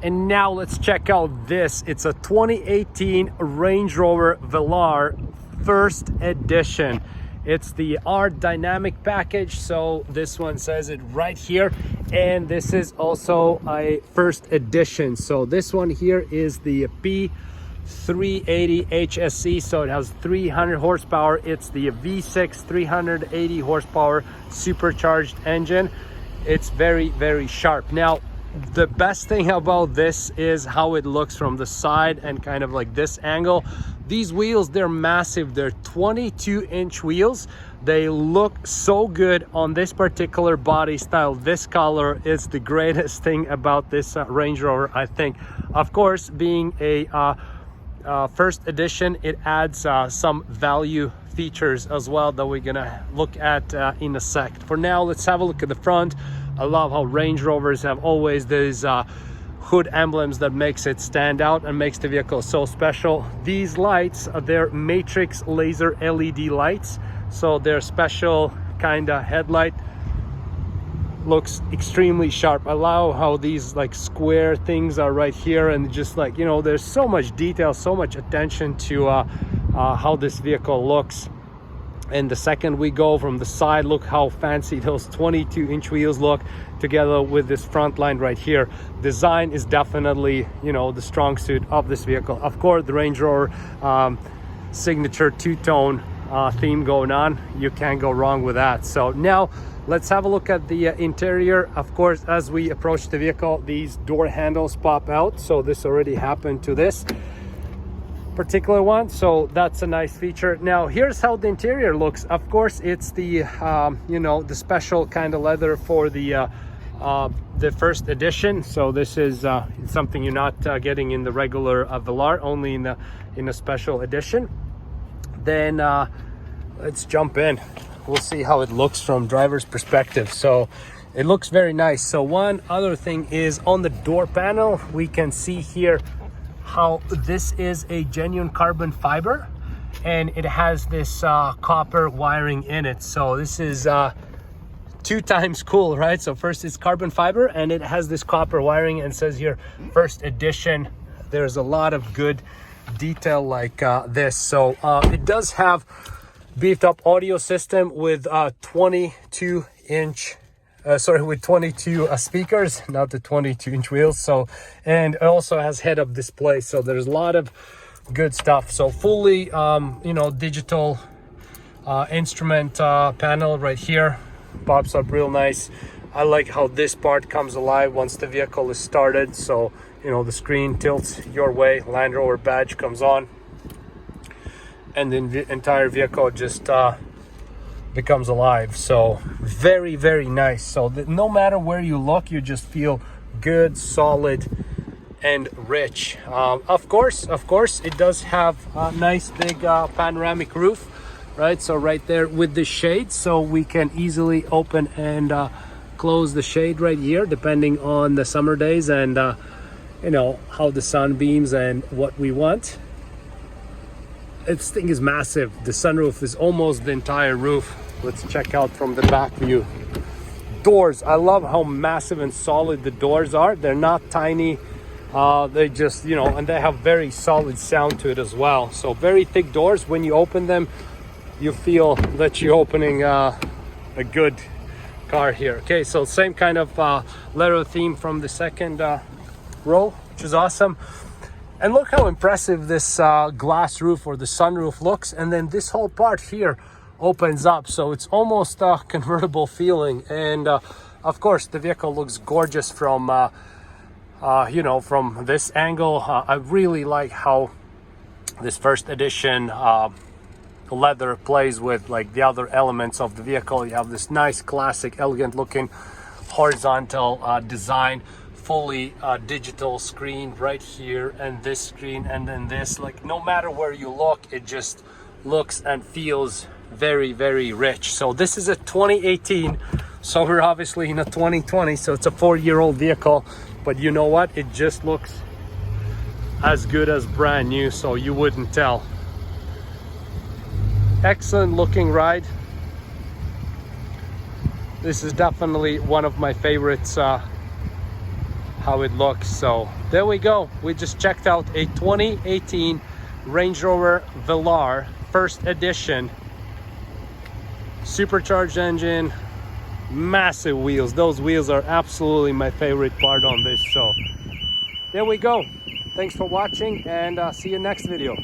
And now let's check out this. It's a 2018 Range Rover Velar first edition. It's the R Dynamic package, so this one says it right here. And this is also a first edition. So this one here is the P380 HSE, so it has 300 horsepower. It's the V6 380 horsepower supercharged engine. It's very, very sharp. Now, the best thing about this is how it looks from the side and kind of like this angle. These wheels, they're massive. They're 22-inch wheels. They look so good on this particular body style. This color is the greatest thing about this Range Rover, I think. Of course, being a first edition, it adds some value features as well that we're gonna look at in a sec. For now, let's have a look at the front. I love how Range Rovers have always these hood emblems that makes it stand out and makes the vehicle so special. These lights, they're matrix laser LED lights, so they're special kind of headlight. Looks extremely sharp. I love how these like square things are right here, and just like, you know, there's so much detail, so much attention to how this vehicle looks. And the second we go from the side, look how fancy those 22-inch wheels look together with this front line right here. Design is definitely, you know, the strong suit of this vehicle. Of course, the Range Rover signature two-tone theme going on. You can't go wrong with that. So now let's have a look at the interior. Of course, as we approach the vehicle, these door handles pop out. So this already happened to this particular one, so that's a nice feature. Now here's how the interior looks. Of course, it's the you know, the special kind of leather for the first edition. So this is something you're not getting in the regular Velar, only in a special edition. Then let's jump in. We'll see how it looks from driver's perspective. So it looks very nice. So one other thing is on the door panel, we can see here how this is a genuine carbon fiber, and it has this copper wiring in it. So this is 2 times cool, right? So first it's carbon fiber, and it has this copper wiring, and says here first edition. There's a lot of good detail like this. So it does have beefed up audio system with 22-inch with 22 speakers, not the 22-inch wheels. So, and it also has head-up display. So there's a lot of good stuff. So fully, you know, digital instrument panel right here. Pops up real nice. I like how this part comes alive once the vehicle is started. So, you know, the screen tilts your way, Land Rover badge comes on, and the entire vehicle just becomes alive. So very, very nice. So that no matter where you look, you just feel good, solid, and rich. Of course, it does have a nice big panoramic roof, right? So right there with the shade, so we can easily open and close the shade right here, depending on the summer days and you know, how the sun beams and what we want. This thing is massive. The sunroof is almost the entire roof. Let's check out from the back view. Doors, I love how massive and solid the doors are. They're not tiny. They just, you know, and they have very solid sound to it as well. So very thick doors. When you open them, you feel that you're opening a good car here. Okay, so same kind of leather theme from the second row, which is awesome. And look how impressive this glass roof or the sunroof looks. And then this whole part here opens up, so it's almost a convertible feeling. And of course, the vehicle looks gorgeous from you know, from this angle. I really like how this first edition leather plays with like the other elements of the vehicle. You have this nice, classic, elegant looking horizontal design, fully digital screen right here, and this screen, and then this. Like, no matter where you look, it just looks and feels very, very rich. So this is a 2018, so we're obviously in a 2020, so it's a 4-year-old vehicle, but you know what, it just looks as good as brand new, so you wouldn't tell. Excellent looking ride. This is definitely one of my favorites how it looks. So there we go. We just checked out a 2018 Range Rover Velar first edition, supercharged engine, massive wheels. Those wheels are absolutely my favorite part on this. So there we go. Thanks for watching, and see you next video.